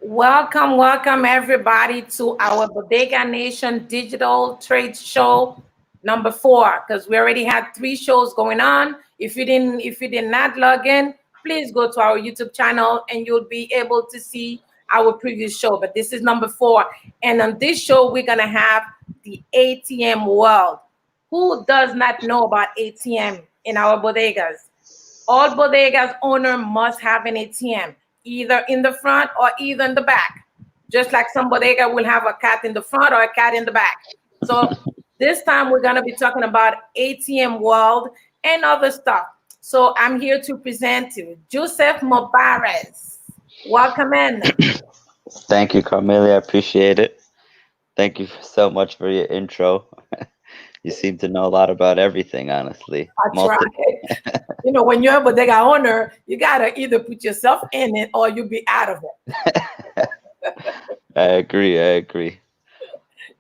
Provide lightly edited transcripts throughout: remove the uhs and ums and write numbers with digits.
Welcome, welcome everybody to our Bodega Nation Digital Trade Show number 4. Because we already had 3 shows going on. If you did not log in, please go to our YouTube channel and you'll be able to see our previous show. But this is number 4, and on this show we're gonna have the ATM world. Who does not know about ATM in our bodegas? All bodegas owner must have an ATM, either in the front or either in the back. Just like some bodega will have a cat in the front or a cat in the back. So this time we're gonna be talking about ATM world and other stuff. So I'm here to present to Joseph Mobares. Welcome in. Thank you, Carmelia. I appreciate it. Thank you so much for your intro. You seem to know a lot about everything, honestly. I try. Most of When you're a bodega owner, you gotta either put yourself in it or you'll be out of it. I agree. I agree.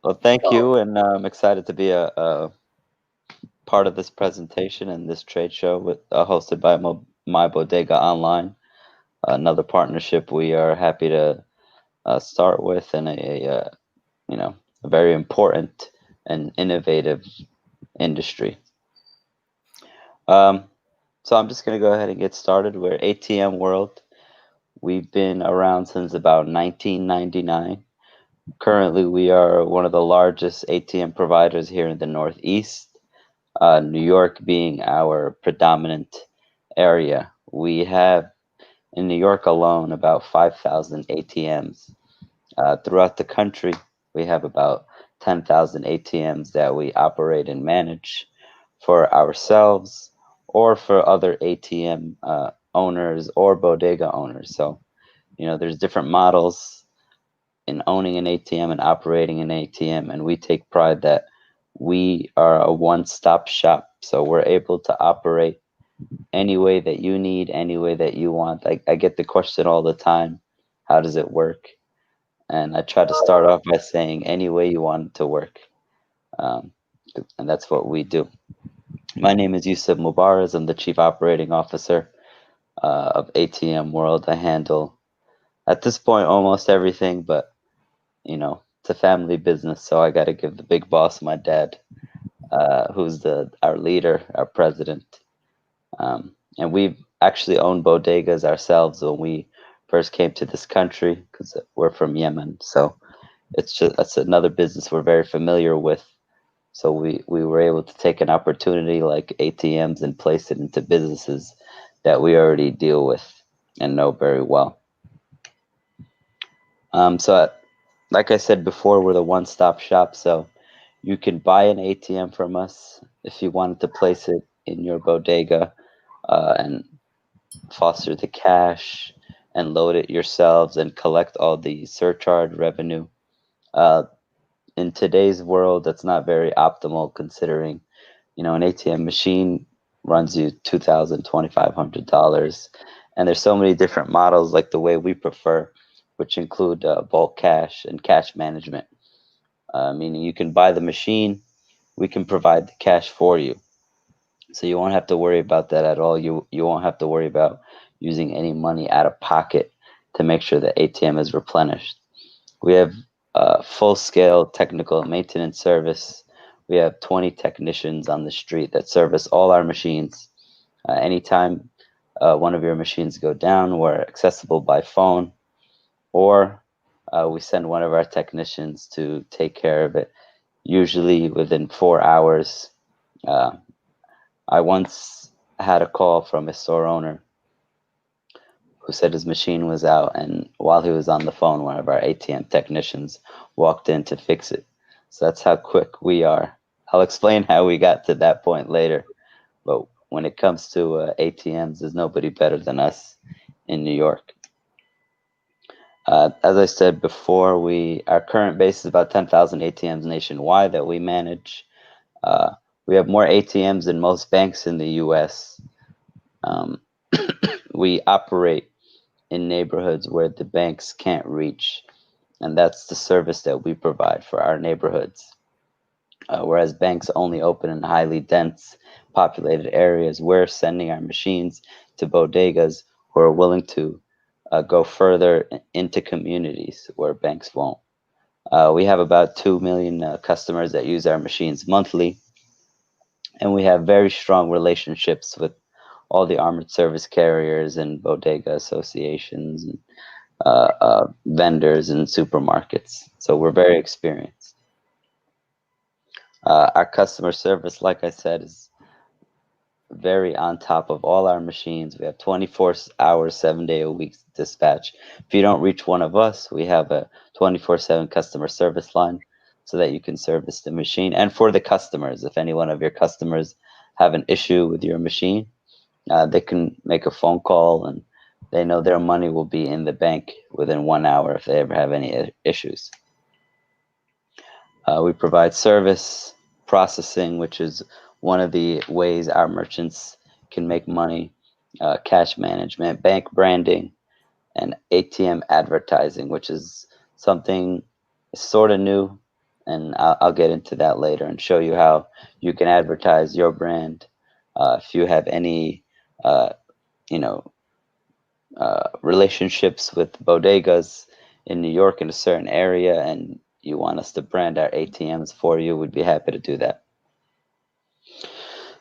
Well, thank So you, and I'm excited to be a part of this presentation and this trade show hosted by My Bodega Online, another partnership we are happy to start with, and you know a very important and innovative industry. Um, so I'm just going to go ahead and get started. We're ATM World. We've been around since about 1999. Currently, we are one of the largest ATM providers here in the Northeast, New York being our predominant area. We have in New York alone about 5,000 ATMs. Throughout the country, we have about 10,000 ATMs that we operate and manage for ourselves or for other ATM owners or bodega owners. So, there's different models in owning an ATM and operating an ATM, and we take pride that we are a one-stop shop. So we're able to operate any way that you need, any way that you want. I get the question all the time, how does it work? And I try to start off by saying any way you want it to work. Um, and that's what we do. My name is Yusuf Mubarak. I'm the Chief Operating Officer of ATM World. I handle, at this point, almost everything, but it's a family business, so I got to give the big boss, my dad, who's our leader, our president. And we've actually owned bodegas ourselves when we first came to this country because we're from Yemen. So that's another business we're very familiar with. So we were able to take an opportunity like ATMs and place it into businesses that we already deal with and know very well. Like I said before, we're the one-stop shop. So you can buy an ATM from us if you wanted to place it in your bodega and foster the cash and load it yourselves and collect all the surcharge revenue. Uh, in today's world, that's not very optimal considering, an ATM machine runs you $2,000, $2,500. And there's so many different models like the way we prefer, which include bulk cash and cash management. Meaning you can buy the machine, we can provide the cash for you. So you won't have to worry about that at all. You won't have to worry about using any money out of pocket to make sure the ATM is replenished. We have full-scale technical maintenance service. We have 20 technicians on the street that service all our machines. Anytime one of your machines go down, we're accessible by phone, or we send one of our technicians to take care of it, usually within 4 hours. Uh, I once had a call from a store owner who said his machine was out, and while he was on the phone, one of our ATM technicians walked in to fix it. So that's how quick we are. I'll explain how we got to that point later, but when it comes to ATMs, there's nobody better than us in New York. As I said before, our current base is about 10,000 ATMs nationwide that we manage. We have more ATMs than most banks in the U.S. Um, we operate in neighborhoods where the banks can't reach, and that's the service that we provide for our neighborhoods. Whereas banks only open in highly dense populated areas, we're sending our machines to bodegas who are willing to go further into communities where banks won't. We have about 2 million customers that use our machines monthly, and we have very strong relationships with all the armored service carriers and bodega associations and vendors and supermarkets. So we're very experienced. Our customer service, like I said, is very on top of all our machines. We have 24 hours, 7 day a week dispatch. If you don't reach one of us, we have a 24/7 customer service line so that you can service the machine. And for the customers, if any one of your customers have an issue with your machine, they can make a phone call and they know their money will be in the bank within 1 hour if they ever have any issues. We provide service processing, which is one of the ways our merchants can make money, cash management, bank branding, and ATM advertising, which is something sort of new. And I'll get into that later and show you how you can advertise your brand. If you have any, you know, relationships with bodegas in New York in a certain area and you want us to brand our ATMs for you, we'd be happy to do that.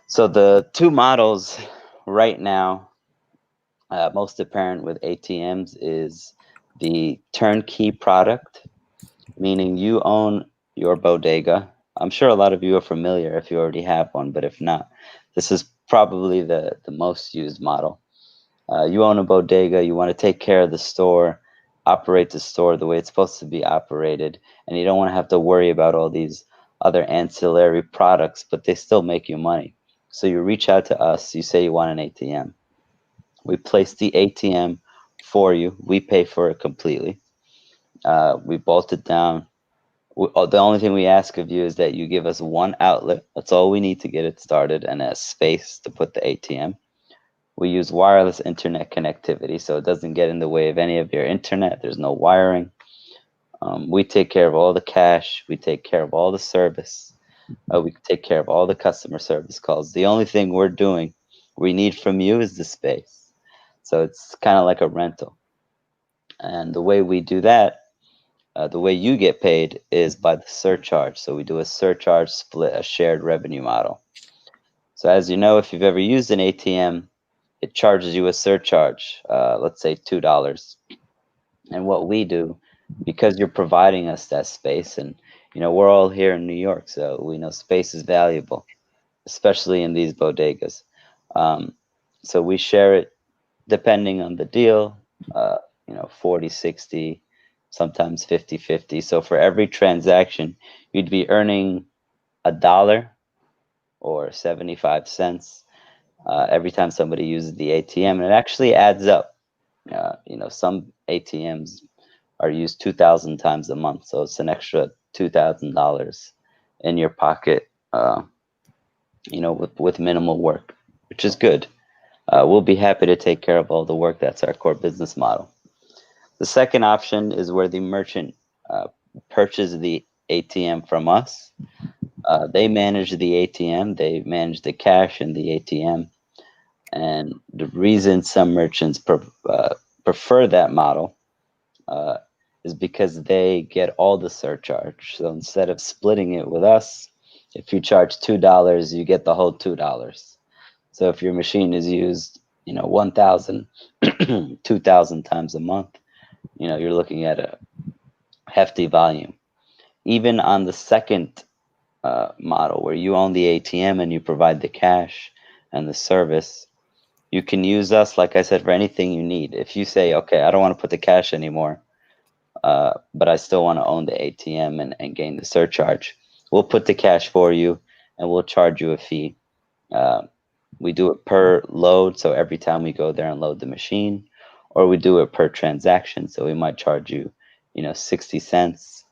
So the two models right now, most apparent with ATMs, is the turnkey product, meaning you own your bodega. I'm sure a lot of you are familiar if you already have one, but if not, this is probably the most used model. You own a bodega, you want to take care of the store, operate the store the way it's supposed to be operated, and you don't want to have to worry about all these other ancillary products, but they still make you money. So you reach out to us, you say you want an ATM. We place the ATM for you, we pay for it completely. We bolt it down. The only thing we ask of you is that you give us one outlet. That's all we need to get it started, and a space to put the ATM. We use wireless internet connectivity, so it doesn't get in the way of any of your internet. There's no wiring. We take care of all the cash. We take care of all the service. We take care of all the customer service calls. The only thing we need from you is the space. So it's kind of like a rental. And the way we do that, the way you get paid is by the surcharge. So we do a surcharge split, a shared revenue model. So as you know, if you've ever used an ATM, it charges you a surcharge, let's say $2. And what we do, because you're providing us that space, and we're all here in New York, so we know space is valuable, especially in these bodegas. So we share it depending on the deal, 40/60, sometimes 50/50. So for every transaction, you'd be earning $1 or 75 cents every time somebody uses the ATM, and it actually adds up. Some ATMs are used 2,000 times a month, so it's an extra $2,000 in your pocket, with minimal work, which is good. We'll be happy to take care of all the work. That's our core business model. The second option is where the merchant purchases the ATM from us. They manage the ATM, they manage the cash in the ATM. And the reason some merchants prefer that model is because they get all the surcharge. So instead of splitting it with us, if you charge $2, you get the whole $2. So if your machine is used, 1,000, 2,000 times a month, you're looking at a hefty volume. Even on the second model, where you own the ATM and you provide the cash and the service, you can use us, like I said, for anything you need. If you say, okay, I don't want to put the cash anymore, but I still want to own the ATM and gain the surcharge, we'll put the cash for you and we'll charge you a fee. We do it per load, so every time we go there and load the machine, or we do it per transaction, so we might charge you, 60 cents.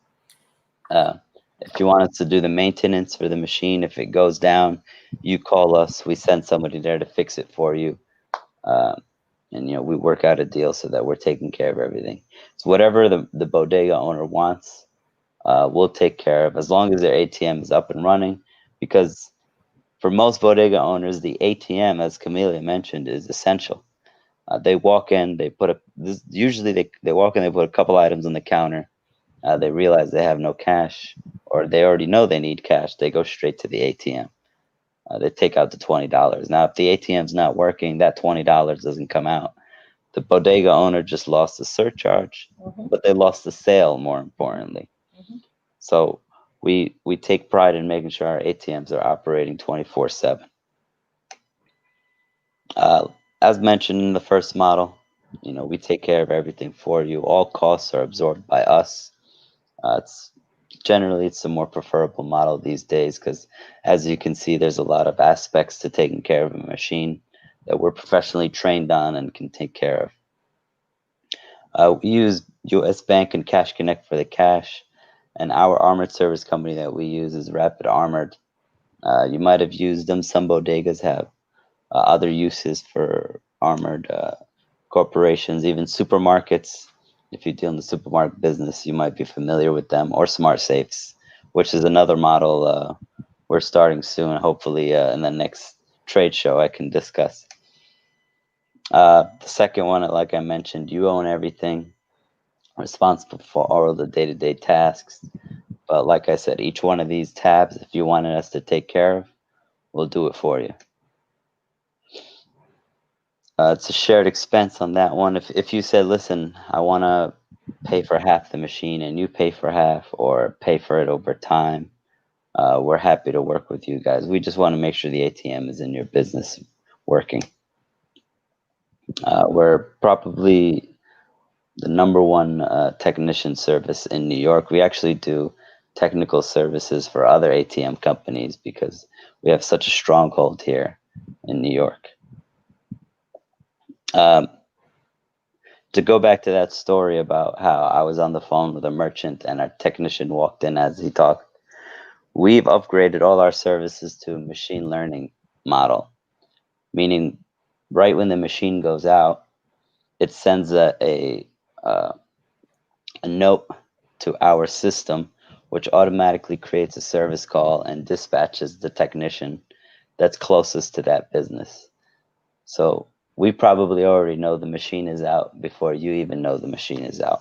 If you want us to do the maintenance for the machine, if it goes down, you call us, we send somebody there to fix it for you. And we work out a deal so that we're taking care of everything. So whatever the bodega owner wants, we'll take care of, as long as their ATM is up and running. Because for most bodega owners, the ATM, as Camelia mentioned, is essential. They walk in, they put usually they walk in, they put a couple items on the counter. They realize they have no cash, or they already know they need cash. They go straight to the ATM. They take out the $20. Now, if the ATM's not working, that $20 doesn't come out. The bodega owner just lost the surcharge, but they lost the sale, more importantly. So we take pride in making sure our ATMs are operating 24/7. As mentioned in the first model, we take care of everything for you. All costs are absorbed by us. It's generally it's a more preferable model these days because, as you can see, there's a lot of aspects to taking care of a machine that we're professionally trained on and can take care of. We use US Bank and Cash Connect for the cash, and our armored service company that we use is Rapid Armored. You might have used them. Some bodegas have other uses for armored corporations, even supermarkets. If you deal in the supermarket business, you might be familiar with them, or smart safes, which is another model we're starting soon. Hopefully, in the next trade show, I can discuss. The second one, like I mentioned, you own everything, responsible for all of the day-to-day tasks. But like I said, each one of these tabs, if you wanted us to take care of, we'll do it for you. It's a shared expense on that one. If you said, listen, I want to pay for half the machine and you pay for half, or pay for it over time, we're happy to work with you guys. We just want to make sure the ATM is in your business working. We're probably the number one technician service in New York. We actually do technical services for other ATM companies because we have such a stronghold here in New York. To go back to that story about how I was on the phone with a merchant and our technician walked in as he talked, we've upgraded all our services to a machine learning model, meaning right when the machine goes out, it sends a note to our system, which automatically creates a service call and dispatches the technician that's closest to that business. So we probably already know the machine is out before you even know the machine is out.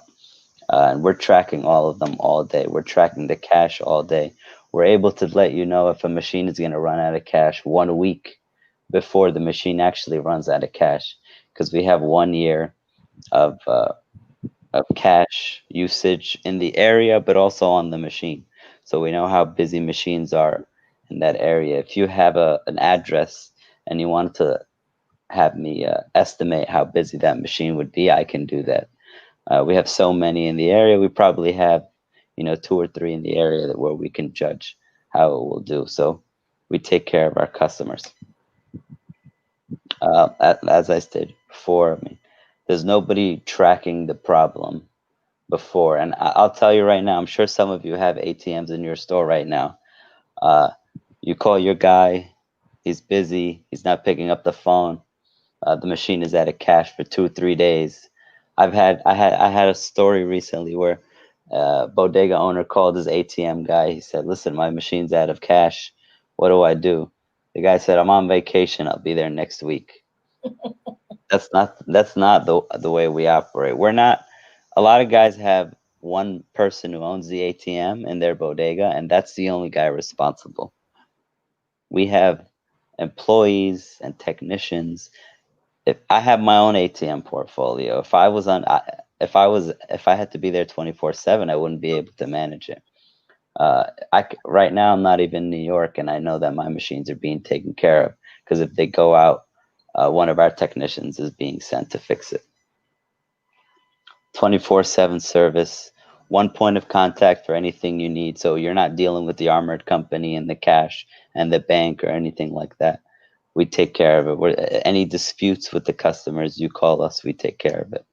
And we're tracking all of them all day. We're tracking the cash all day. We're able to let you know if a machine is going to run out of cash 1 week before the machine actually runs out of cash, because we have 1 year of cash usage in the area, but also on the machine. So we know how busy machines are in that area. If you have an address and you want to have me estimate how busy that machine would be, I can do that. We have so many in the area. We probably have, 2 or 3 in the area where we can judge how it will do. So we take care of our customers. As I stated before, there's nobody tracking the problem before. And I'll tell you right now, I'm sure some of you have ATMs in your store right now. You call your guy, he's busy, he's not picking up the phone. The machine is out of cash for 2 or 3 days. I had a story recently where bodega owner called his ATM guy. He said, "Listen, my machine's out of cash. What do I do?" The guy said, "I'm on vacation. I'll be there next week." That's not the way we operate. We're not. A lot of guys have one person who owns the ATM in their bodega, and that's the only guy responsible. We have employees and technicians. If I have my own ATM portfolio, if I had to be there 24/7, I wouldn't be able to manage it. Right now I'm not even in New York, and I know that my machines are being taken care of because if they go out, one of our technicians is being sent to fix it. 24/7 service, one point of contact for anything you need. So you're not dealing with the armored company and the cash and the bank or anything like that. We take care of it. Any disputes with the customers, you call us, we take care of it.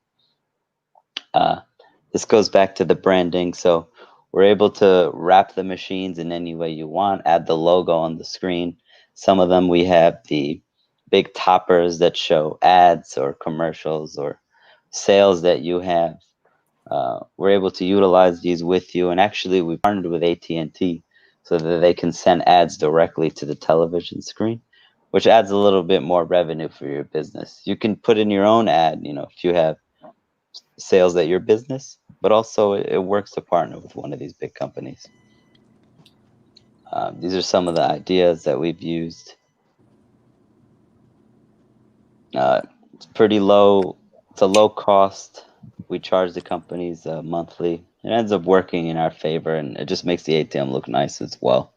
This goes back to the branding. So we're able to wrap the machines in any way you want, add the logo on the screen. Some of them we have the big toppers that show ads or commercials or sales that you have. We're able to utilize these with you, and actually we partnered with AT&T so that they can send ads directly to the television screen, which adds a little bit more revenue for your business. You can put in your own ad, if you have sales at your business, but also it works to partner with one of these big companies. These are some of the ideas that we've used. It's pretty low. It's a low cost. We charge the companies monthly. It ends up working in our favor, and it just makes the ATM look nice as well.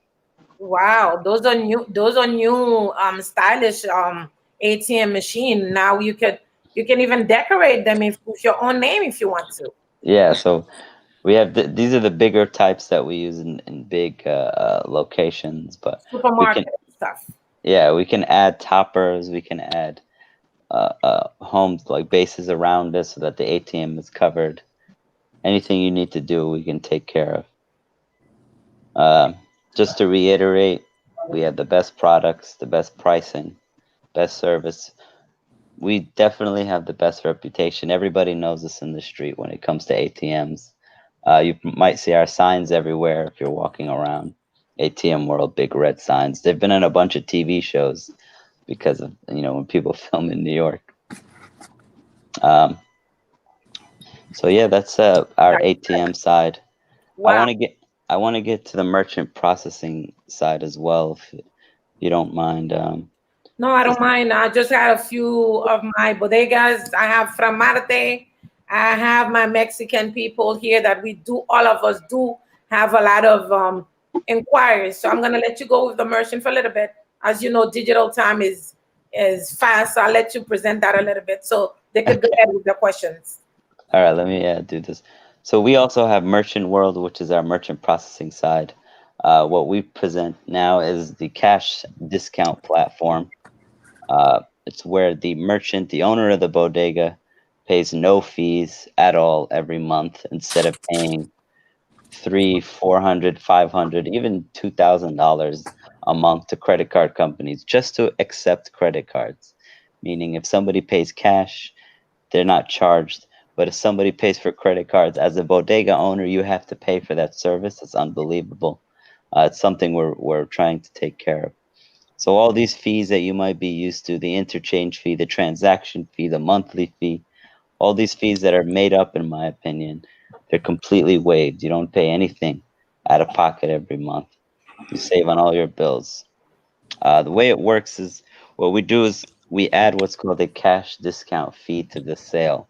Wow, those are new. Those are new, stylish ATM machine. Now you can even decorate them if with your own name if you want to. Yeah, so we have these are the bigger types that we use in big locations, but we can Supermarket stuff. yeah we can add toppers. We can add homes like bases around it so that the ATM is covered. Anything you need to do, we can take care of. Just to reiterate, we have the best products, the best pricing, best service. We definitely have the best reputation. Everybody knows us in the street when it comes to ATMs. You might see our signs everywhere if you're walking around. ATM World, big red signs. They've been in a bunch of TV shows because of when people film in New York. Um, so yeah, that's our ATM side. I Wow. want to get I want to get to the merchant processing side as well, if you don't mind. No, I don't Just mind. I just had a few of my bodegas. I have from Marte. I have my Mexican people here that we do. All of us do have a lot of inquiries. So I'm gonna let you go with the merchant for a little bit. As you know, digital time is fast. So I'll let you present that a little bit so they could go ahead with the questions. all right. Let me do this. So we also have Merchant World, which is our merchant processing side. What we present now is the cash discount platform. It's where the merchant, the owner of the bodega, pays no fees at all every month instead of paying 300, 400, 500, even $2,000 a month to credit card companies just to accept credit cards. Meaning, if somebody pays cash, they're not charged. But if somebody pays for credit cards, as a bodega owner, you have to pay for that service. It's unbelievable. It's something we're trying to take care of. So all these fees that you might be used to, the interchange fee, the transaction fee, the monthly fee, all these fees that are made up, in my opinion, they're completely waived. You don't pay anything out of pocket every month. You save on all your bills. The way it works is what we do is we add what's called a cash discount fee to the sale,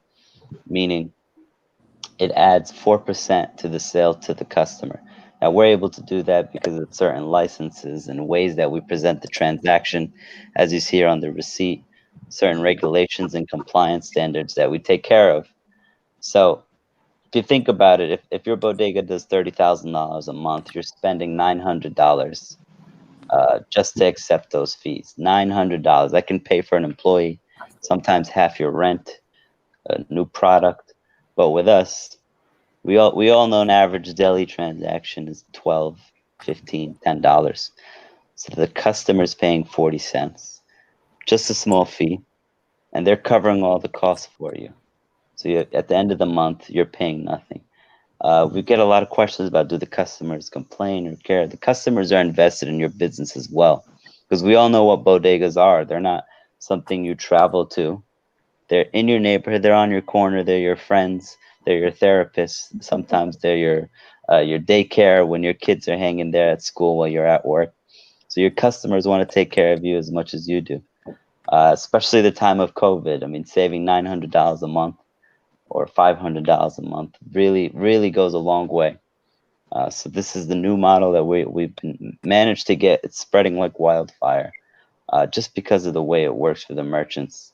meaning it adds 4% to the sale to the customer. Now, we're able to do that because of certain licenses and ways that we present the transaction, as you see here on the receipt, certain regulations and compliance standards that we take care of. So, if you think about it, if your bodega does $30,000 a month, you're spending $900 just to accept those fees. $900 that can pay for an employee, sometimes half your rent, a new product. But with us, we all know an average daily transaction is 12, 15, $10. So the customer's paying 40 cents, just a small fee, and they're covering all the costs for you. So at the end of the month, you're paying nothing. We get a lot of questions about, do the customers complain or care? The customers are invested in your business as well, because we all know what bodegas are. They're not something you travel to. They're in your neighborhood. They're on your corner. They're your friends. They're your therapists. Sometimes they're your daycare when your kids are hanging there at school while you're at work. So your customers want to take care of you as much as you do, especially the time of COVID. I mean, saving $900 a month or $500 a month really, really goes a long way. So this is the new model that we've managed to get. It's spreading like wildfire, just because of the way it works for the merchants.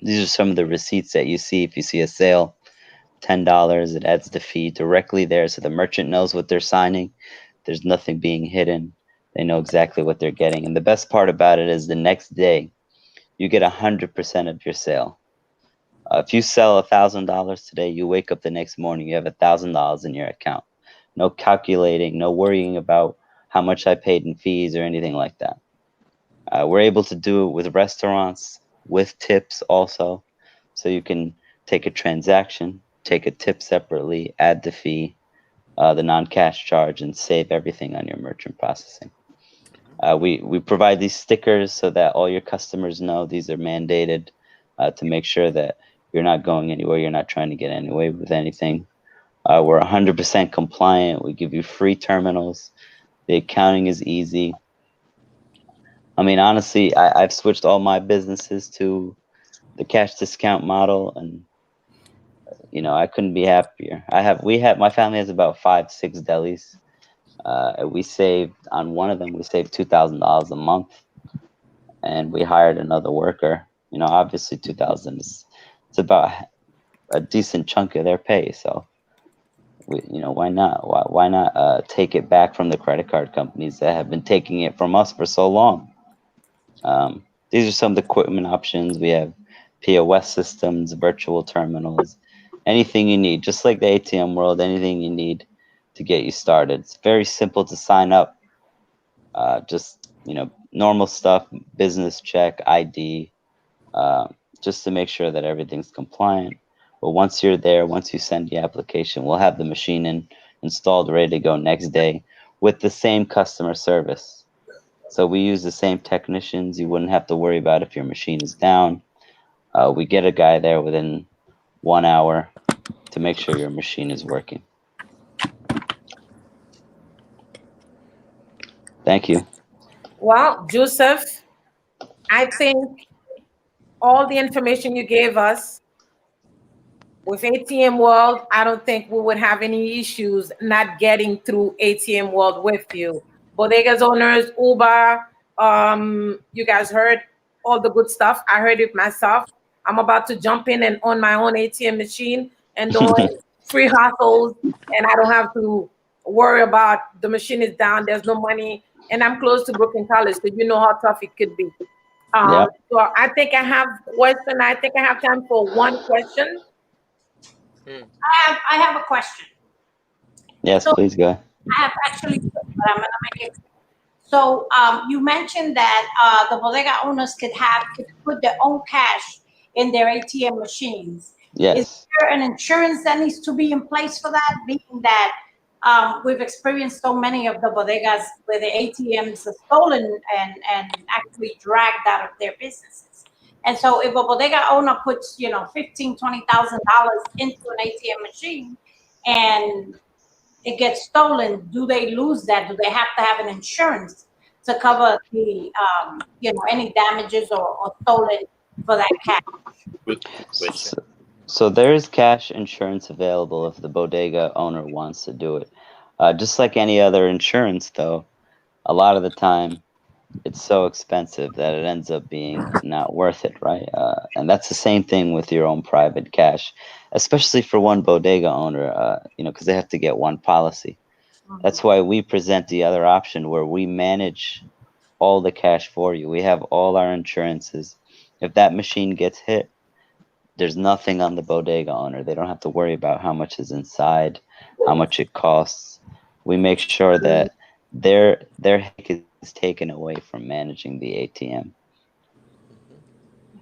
These are some of the receipts that you see. If you see a sale, $10, it adds the fee directly there, so the merchant knows what they're signing. There's nothing being hidden. They know exactly what they're getting. And the best part about it is the next day, you get 100% of your sale. If you sell $1,000 today, you wake up the next morning, you have $1,000 in your account. No calculating, no worrying about how much I paid in fees or anything like that. We're able to do it with restaurants, with tips also. So you can take a transaction, take a tip separately, add the fee, the non-cash charge, and save everything on your merchant processing. We provide these stickers so that all your customers know these are mandated to make sure that you're not going anywhere, you're not trying to get away with anything. We're 100% compliant. We give you free terminals. The accounting is easy. I mean, honestly, I've switched all my businesses to the cash discount model, and I couldn't be happier. My family has about 5, 6 delis. We saved on one of them. We saved $2,000 a month, and we hired another worker. Obviously, 2,000 is it's about a decent chunk of their pay. So, why not? Why not take it back from the credit card companies that have been taking it from us for so long? These are some of the equipment options. We have POS systems, virtual terminals, anything you need, just like the ATM world, anything you need to get you started. It's very simple to sign up. Just, normal stuff, business check, ID, just to make sure that everything's compliant. But once you're there, once you send the application, we'll have the machine installed, ready to go next day with the same customer service. So we use the same technicians. You wouldn't have to worry about if your machine is down. We get a guy there within 1 hour to make sure your machine is working. Thank you. Well, Joseph, I think all the information you gave us with ATM World, I don't think we would have any issues not getting through ATM World with you. Bodegas owners, Uber, you guys heard all the good stuff. I heard it myself. I'm about to jump in and own my own ATM machine and doing free hustles, and I don't have to worry about the machine is down, there's no money, and I'm close to Brooklyn College, so you know how tough it could be. Yep. So I think I have question. I think I have time for one question. I have a question. Yes, So please go. I have actually, but I'm gonna make it. So you mentioned that the bodega owners could put their own cash in their ATM machines. Is Yes. there an insurance that needs to be in place for that? Being that we've experienced so many of the bodegas where the ATMs are stolen and actually dragged out of their businesses. And so if a bodega owner puts, $15,000, $20,000 into an ATM machine and it gets stolen, do they lose that? Do they have to have an insurance to cover the, any damages or stolen for that cash? Good question. So there is cash insurance available if the bodega owner wants to do it. Just like any other insurance, though, a lot of the time it's so expensive that it ends up being not worth it, right? And that's the same thing with your own private cash, especially for one bodega owner, because they have to get one policy. That's why we present the other option where we manage all the cash for you. We have all our insurances. If that machine gets hit, there's nothing on the bodega owner. They don't have to worry about how much is inside, how much it costs. We make sure that their headache is taken away from managing the ATM.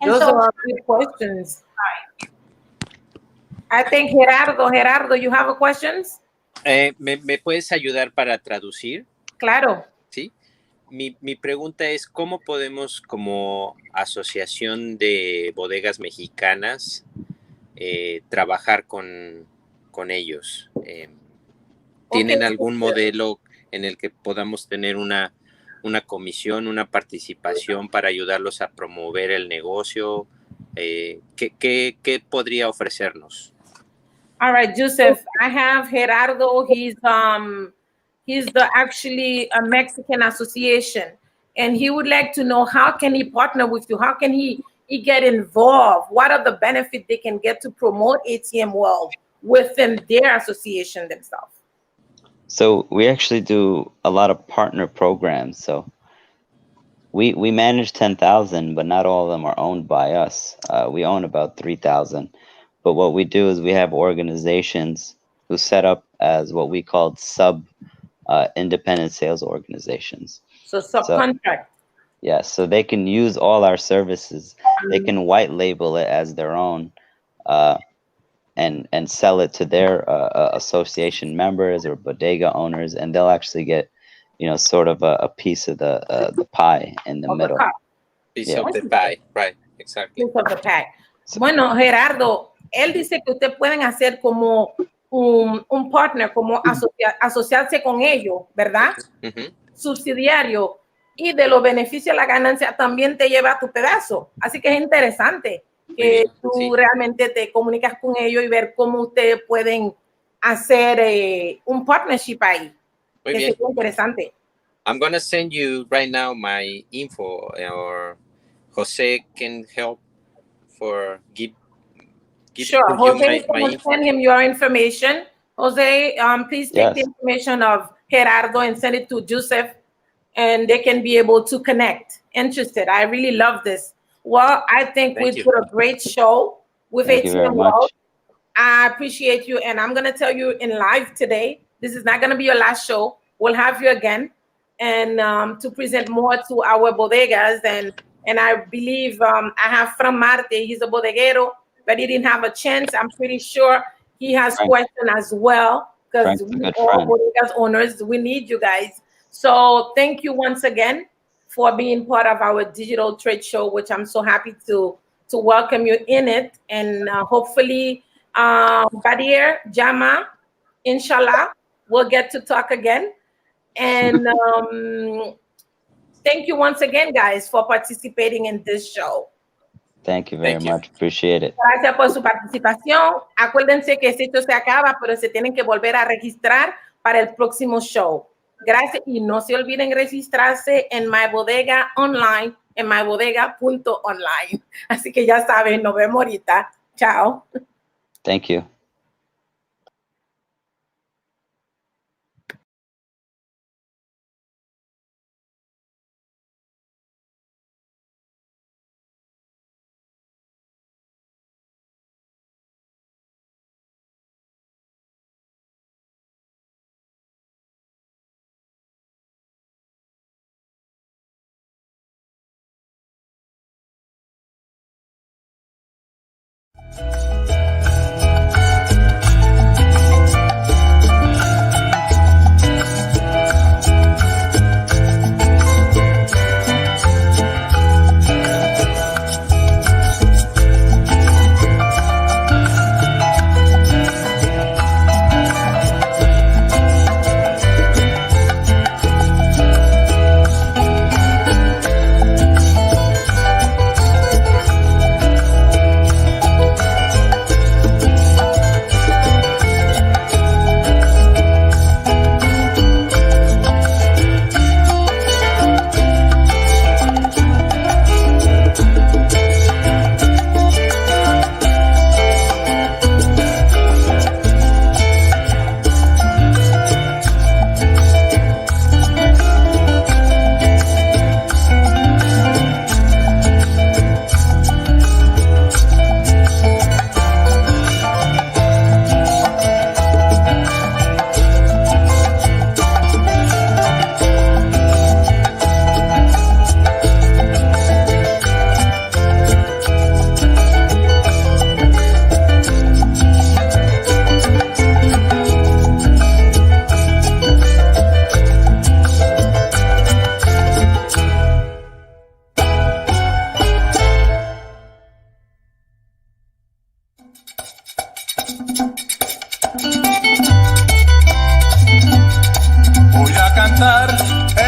And Those so, are good questions. I think Gerardo, you have a questions? ¿Me puedes ayudar para traducir? Claro. ¿Sí? Mi pregunta es, ¿cómo podemos como asociación de bodegas mexicanas trabajar con ellos? ¿Tienen algún modelo en el que podamos tener una comisión, una participación para ayudarlos a promover el negocio? ¿Qué podría ofrecernos? All right, Joseph, I have Gerardo. He's the actually a Mexican association, and he would like to know how can he partner with you? How can he get involved? What are the benefits they can get to promote ATM World within their association themselves? So we actually do a lot of partner programs. So we manage 10,000, but not all of them are owned by us. We own about 3,000. But what we do is we have organizations who set up as what we call independent sales organizations. So subcontract. Yeah, so they can use all our services. They can white label it as their own, and sell it to their association members or bodega owners, and they'll actually get, sort of a piece of the pie in the Of the middle. cup. Piece Yeah. of the pie, right? Exactly. Piece of the pie. Bueno, Gerardo, él dice que ustedes pueden hacer como un partner, como asociarse con ellos, ¿verdad? Ujú. Subsidiario, y de los beneficios, la ganancia también te lleva a tu pedazo. Así que es interesante que bien, tú sí. realmente te comunicas con ellos y ver cómo ustedes pueden hacer un partnership ahí. Muy Que bien. sería interesante. I'm going to send you right now my info, or Jose can help for give Sure, you Jose, my you can info. send him your information. Jose, please take the Yes. information of Gerardo and send it to Joseph, and they can be able to connect. Interested. I really love this. Well, I think Thank we you. put a great show with Thank you very ATM much. World. I appreciate you, and I'm gonna tell you in live today. This is not gonna be your last show. We'll have you again, and to present more to our bodegas. And I believe I have from Marte. He's a bodeguero, but he didn't have a chance. I'm pretty sure he has Frank. questions as well, because Frank's a we good all friend. bodegas owners, we need you guys. So thank you once again for being part of our digital trade show, which I'm so happy to welcome you in it, and hopefully. Badir, Jama, inshallah, we'll get to talk again. And thank you once again, guys, for participating in this show. Thank you very Thank you. much. Appreciate it. Gracias por su participación. Acuérdense que este show se acaba, pero se tienen que volver a registrar para el próximo show. Gracias, y no se olviden registrarse en My Bodega online, en mybodega.online. Así que ya saben, nos vemos ahorita. Chao. Thank you.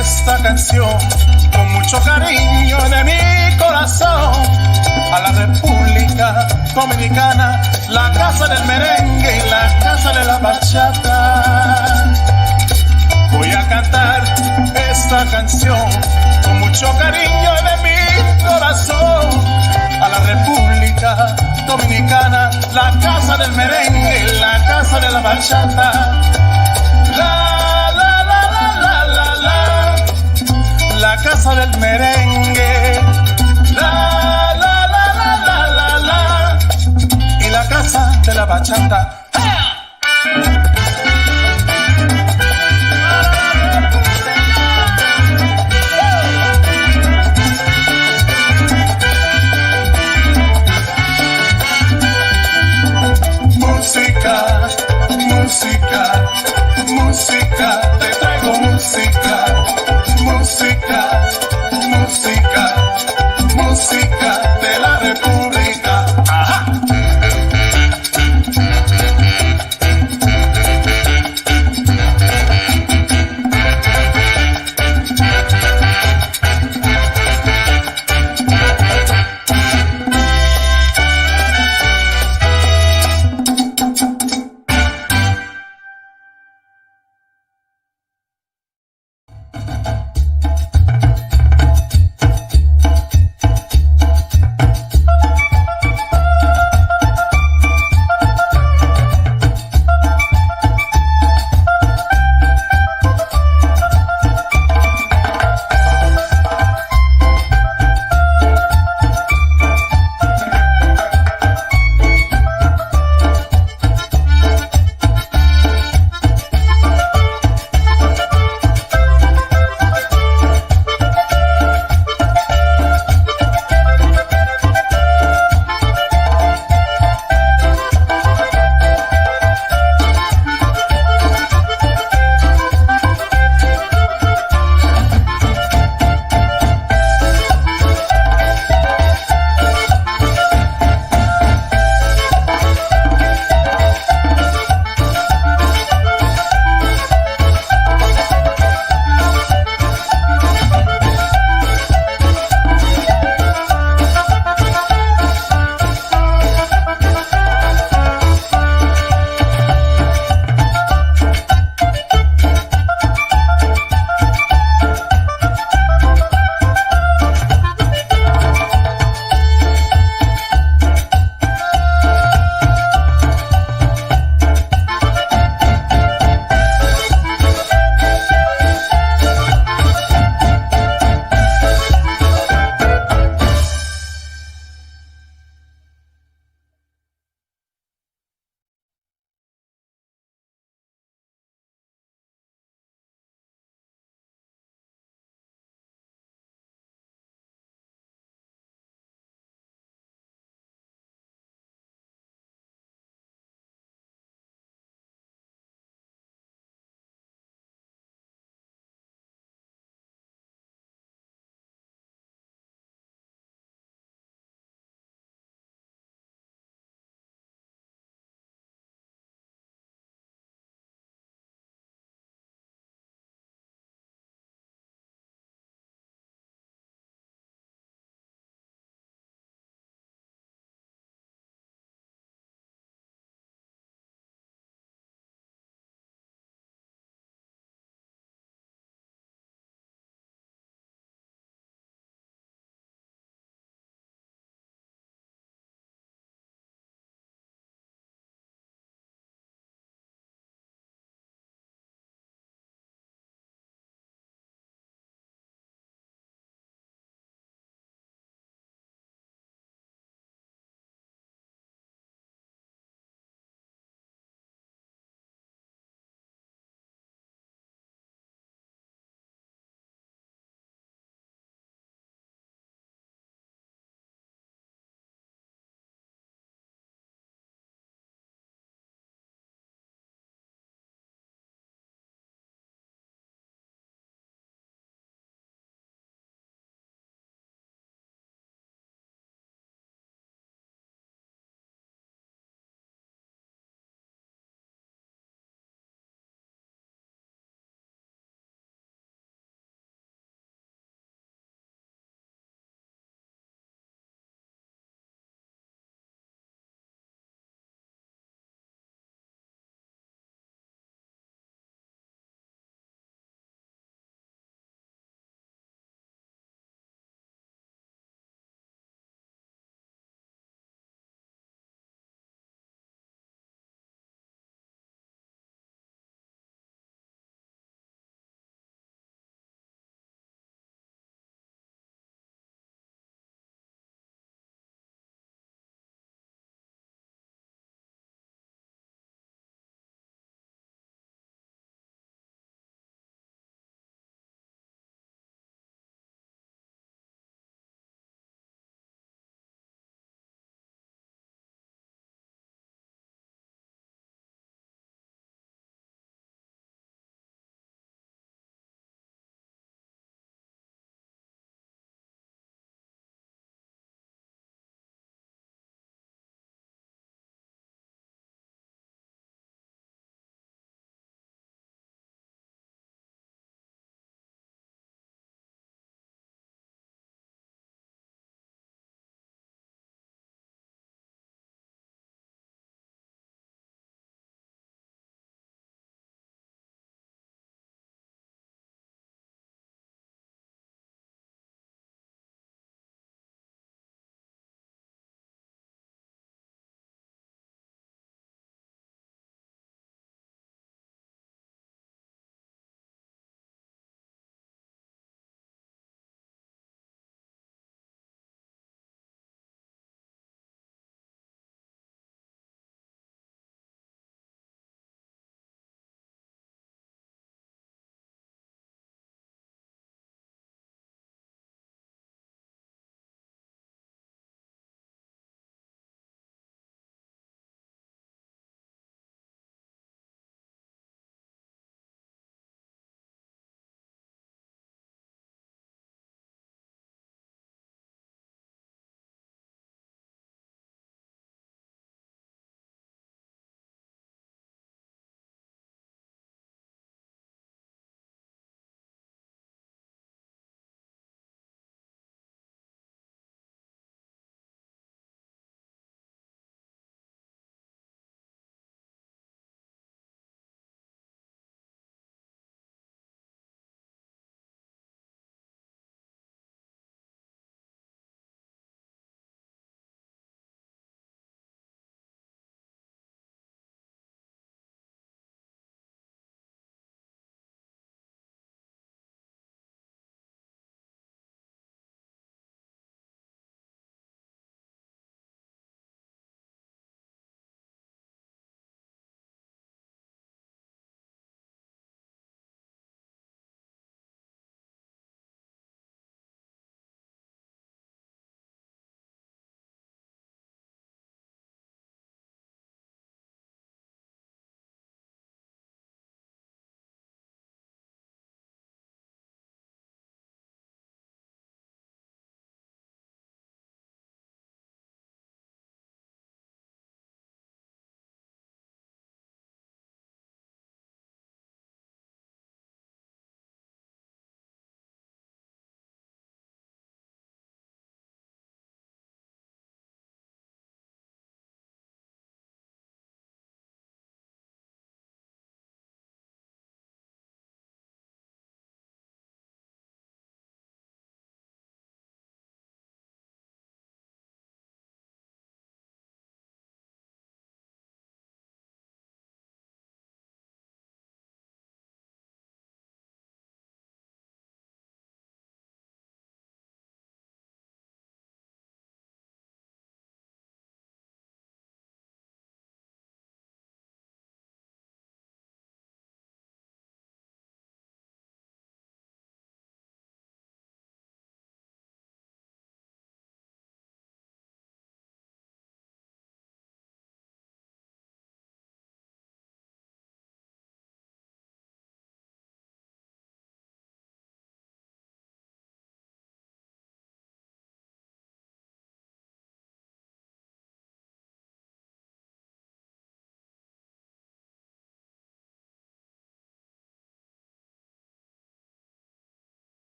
esta canción con mucho cariño de mi corazón a la República Dominicana, la casa del merengue y la casa de la bachata. Voy a cantar esta canción con mucho cariño de mi corazón a la República Dominicana, la casa del merengue y la casa de la bachata. La casa del merengue, la, y la casa de la bachata.